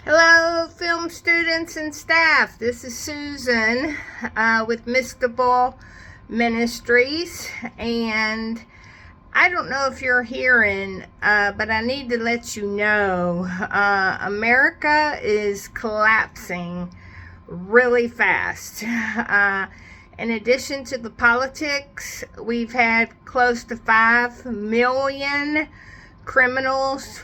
Hello, film students and staff. This is Susan with Mystical Ministries, and I don't know if you're hearing, but I need to let you know America is collapsing really fast. In addition to the politics, we've had close to 5 million criminals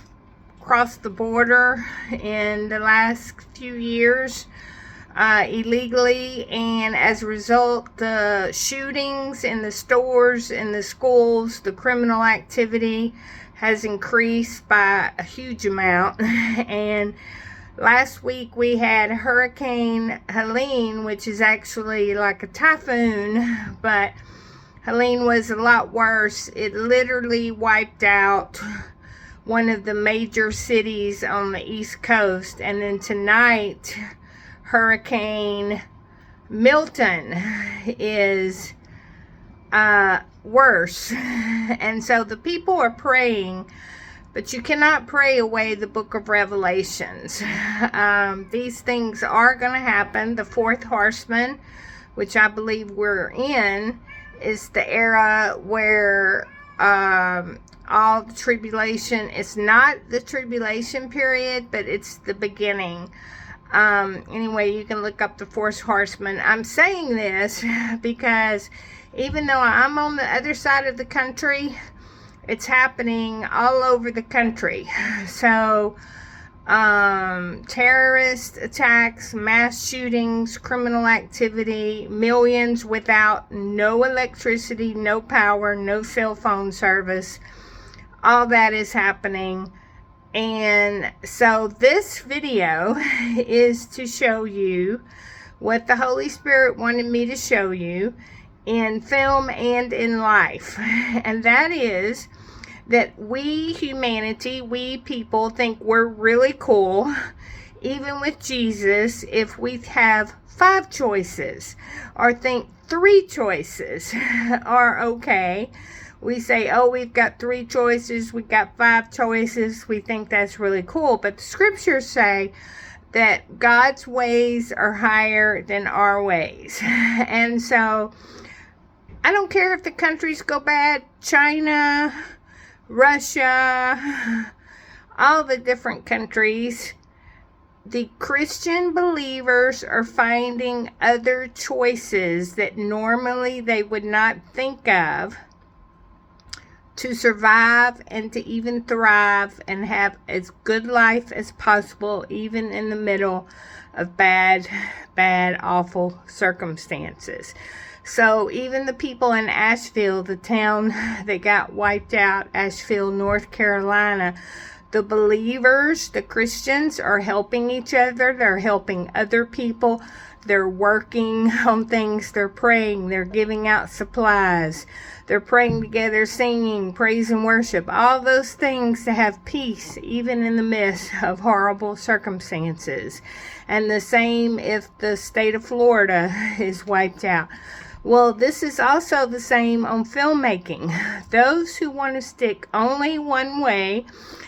cross the border in the last few years illegally, and as a result, the shootings in the stores, in the schools, the criminal activity has increased by a huge amount. And last week we had Hurricane Helene, which is actually like a typhoon, but Helene was a lot worse. It literally wiped out one of the major cities on the East Coast. And then tonight, Hurricane Milton is worse. And so the people are praying, but you cannot pray away the book of Revelations. These things are going to happen. The fourth horseman, which I believe we're in, is the era where all the tribulation, it's not the tribulation period, but it's the beginning. Anyway, you can look up the fourth horseman. I'm saying this because even though I'm on the other side of the country, it's happening all over the country. So terrorist attacks, mass shootings, criminal activity, millions without no electricity, no power, no cell phone service. All that is happening. And so this video is to show you what the Holy Spirit wanted me to show you in film and in life. And that is that we humanity, we people, think we're really cool, even with Jesus, if we have 5 choices, or think 3 choices are okay. We say, oh, we've got 3 choices, we've got 5 choices, we think that's really cool. But the scriptures say that God's ways are higher than our ways. And so I don't care if the countries go bad, China, Russia, all the different countries. The Christian believers are finding other choices that normally they would not think of to survive and to even thrive and have as good life as possible, even in the middle of bad, awful circumstances. So even the people in Asheville, the town that got wiped out, Asheville, North Carolina, the believers, the Christians, are helping each other. They're helping other people. They're working on things. They're praying. They're giving out supplies. They're praying together, singing, praise and worship. All those things to have peace, even in the midst of horrible circumstances. And the same if the state of Florida is wiped out. Well, this is also the same on filmmaking. Those who want to stick only one way,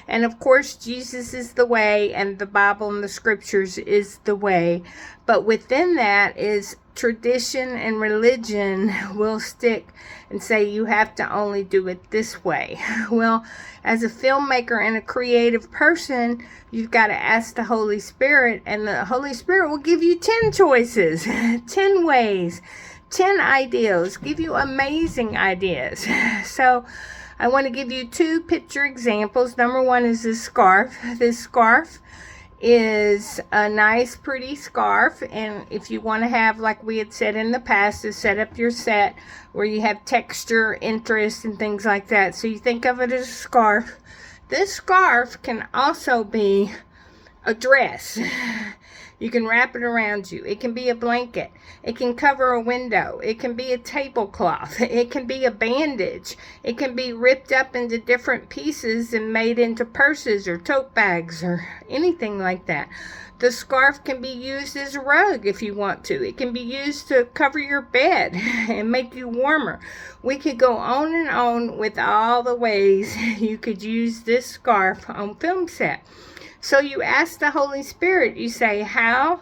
and of course Jesus is the way, and the Bible and the scriptures is the way, but within that is tradition and religion will stick and say you have to only do it this way. Well, as a filmmaker and a creative person, you've got to ask the Holy Spirit, and the Holy Spirit will give you 10 choices, 10 ways, 10 ideas, give you amazing ideas. So I want to give you 2 picture examples. Number 1 is this scarf. This scarf is a nice, pretty scarf. And if you want to have, like we had said in the past, to set up your set where you have texture, interest, and things like that. So you think of it as a scarf. This scarf can also be a dress. You can wrap it around you. It can be a blanket. It can cover a window. It can be a tablecloth. It can be a bandage. It can be ripped up into different pieces and made into purses or tote bags or anything like that. The scarf can be used as a rug if you want to. It can be used to cover your bed and make you warmer. We could go on and on with all the ways you could use this scarf on film set. So you ask the Holy Spirit, you say, how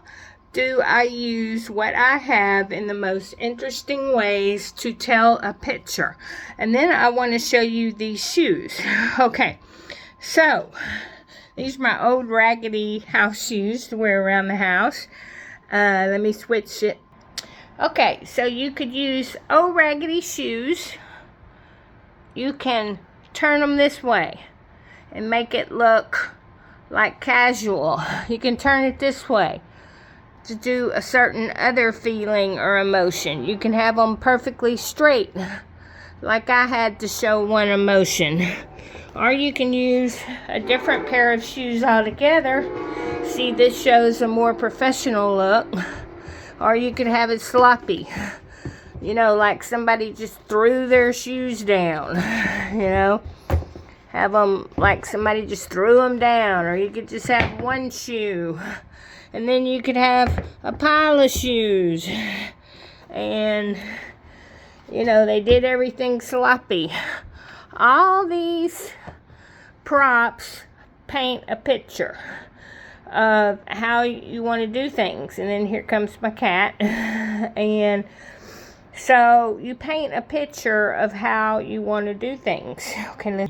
do I use what I have in the most interesting ways to tell a picture? And then I want to show you these shoes. Okay, so these are my old raggedy house shoes to wear around the house. Let me switch it. Okay, so you could use old raggedy shoes. You can turn them this way and make it look like casual. You can turn it this way to do a certain other feeling or emotion. You can have them perfectly straight, like I had to show one emotion. Or you can use a different pair of shoes altogether. See, this shows a more professional look. Or you could have it sloppy. You know, like somebody just threw their shoes down. You know, have them like somebody just threw them down. Or you could just have one shoe. And then you could have a pile of shoes. And, you know, they did everything sloppy. All these props paint a picture of how you want to do things. And then here comes my cat. And so you paint a picture of how you want to do things. Okay.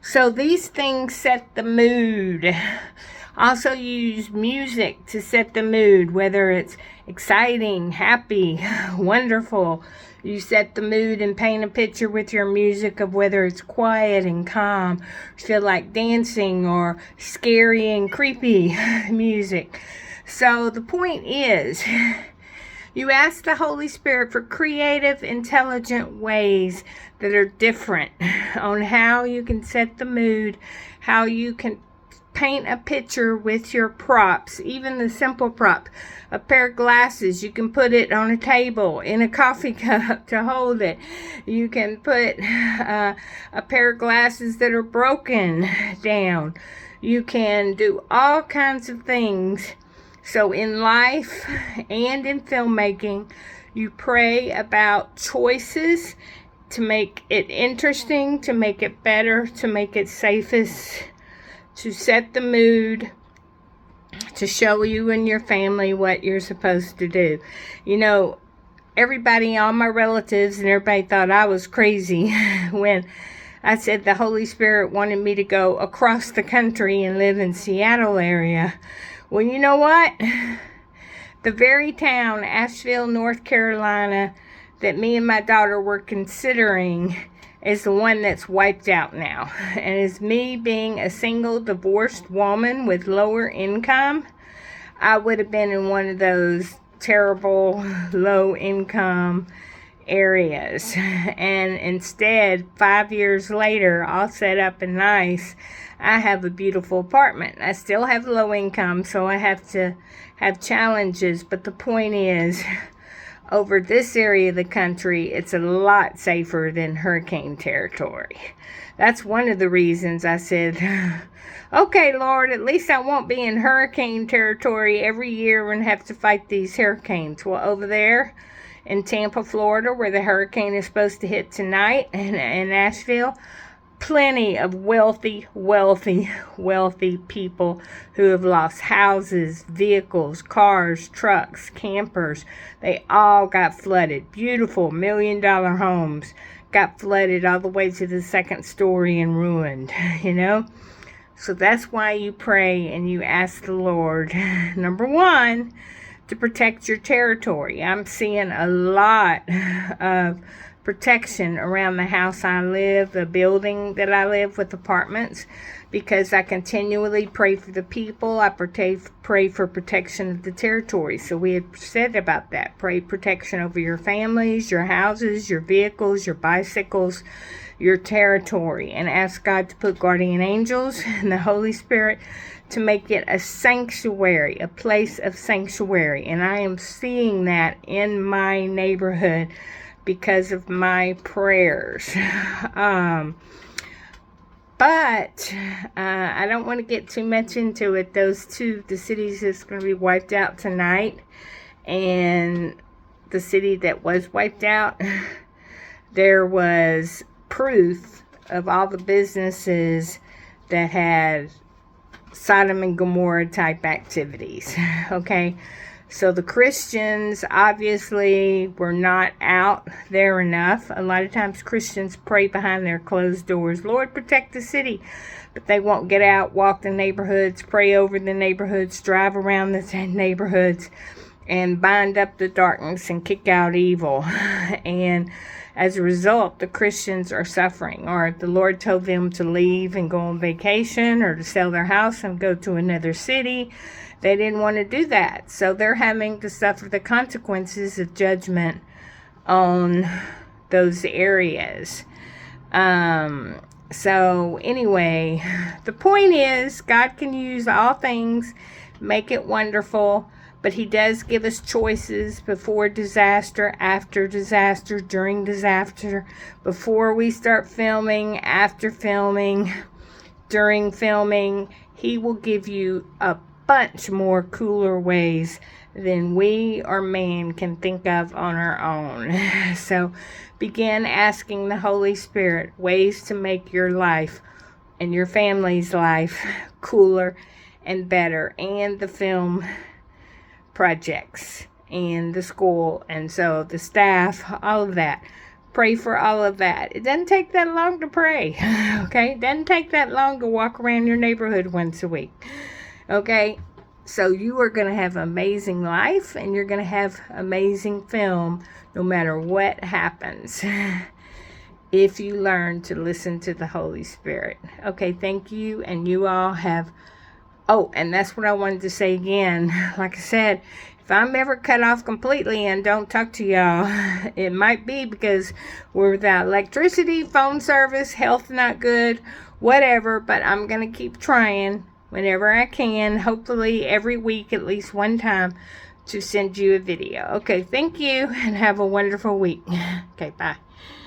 So these things set the mood. Also use music to set the mood, whether it's exciting, happy, wonderful. You set the mood and paint a picture with your music of whether it's quiet and calm, feel like dancing, or scary and creepy music. So the point is, you ask the Holy Spirit for creative, intelligent ways that are different on how you can set the mood, how you can paint a picture with your props, even the simple prop. A pair of glasses, you can put it on a table in a coffee cup to hold it. You can put a pair of glasses that are broken down. You can do all kinds of things. So in life and in filmmaking, you pray about choices to make it interesting, to make it better, to make it safest, to set the mood, to show you and your family what you're supposed to do. You know, everybody, all my relatives and everybody thought I was crazy when I said the Holy Spirit wanted me to go across the country and live in Seattle area. Well, you know what? The very town, Asheville, North Carolina, that me and my daughter were considering is the one that's wiped out now. And it's me being a single divorced woman with lower income. I would have been in one of those terrible low income areas. And instead, 5 years later, all set up and nice, I have a beautiful apartment. I still have low income, so I have to have challenges. But the point is, over this area of the country, it's a lot safer than hurricane territory. That's one of the reasons I said, okay, Lord, at least I won't be in hurricane territory every year and have to fight these hurricanes. Well, over there in Tampa, Florida, where the hurricane is supposed to hit tonight, and in Asheville, plenty of wealthy people who have lost houses, vehicles, cars, trucks, campers. They all got flooded. Beautiful $1 million homes got flooded all the way to the second story and ruined, you know. So that's why you pray and you ask the Lord, number one, to protect your territory. I'm seeing a lot of protection around the house I live, the building that I live with apartments, because I continually pray for the people. I pray for protection of the territory. So we had said about that. Pray protection over your families, your houses, your vehicles, your bicycles, your territory, and ask God to put guardian angels and the Holy Spirit to make it a sanctuary, a place of sanctuary. And I am seeing that in my neighborhood because of my prayers. But I don't want to get too much into it. The cities that's going to be wiped out tonight, and the city that was wiped out, there was proof of all the businesses that had Sodom and Gomorrah type activities. Okay, so the Christians obviously were not out there enough. A lot of times Christians pray behind their closed doors, Lord, protect the city. But they won't get out, walk the neighborhoods, pray over the neighborhoods, drive around the neighborhoods, and bind up the darkness and kick out evil. And as a result, the Christians are suffering. Or the Lord told them to leave and go on vacation, or to sell their house and go to another city. They didn't want to do that. So they're having to suffer the consequences of judgment on those areas. So anyway, the point is, God can use all things, make it wonderful, but He does give us choices before disaster, after disaster, during disaster, before we start filming, after filming, during filming. He will give you a bunch more cooler ways than we or man can think of on our own. So begin asking the Holy Spirit ways to make your life and your family's life cooler and better, and the film projects and the school, and so the staff, all of that. Pray for all of that. It doesn't take that long to pray. Okay, it doesn't take that long to walk around your neighborhood once a week. Okay, so you are going to have an amazing life, and you're going to have amazing film no matter what happens, if you learn to listen to the Holy Spirit. Okay, thank you, and you all have... Oh, and that's what I wanted to say again. Like I said, if I'm ever cut off completely and don't talk to y'all, it might be because we're without electricity, phone service, health not good, whatever, but I'm going to keep trying whenever I can, hopefully every week at least one time, to send you a video. Okay, thank you, and have a wonderful week. Okay, bye.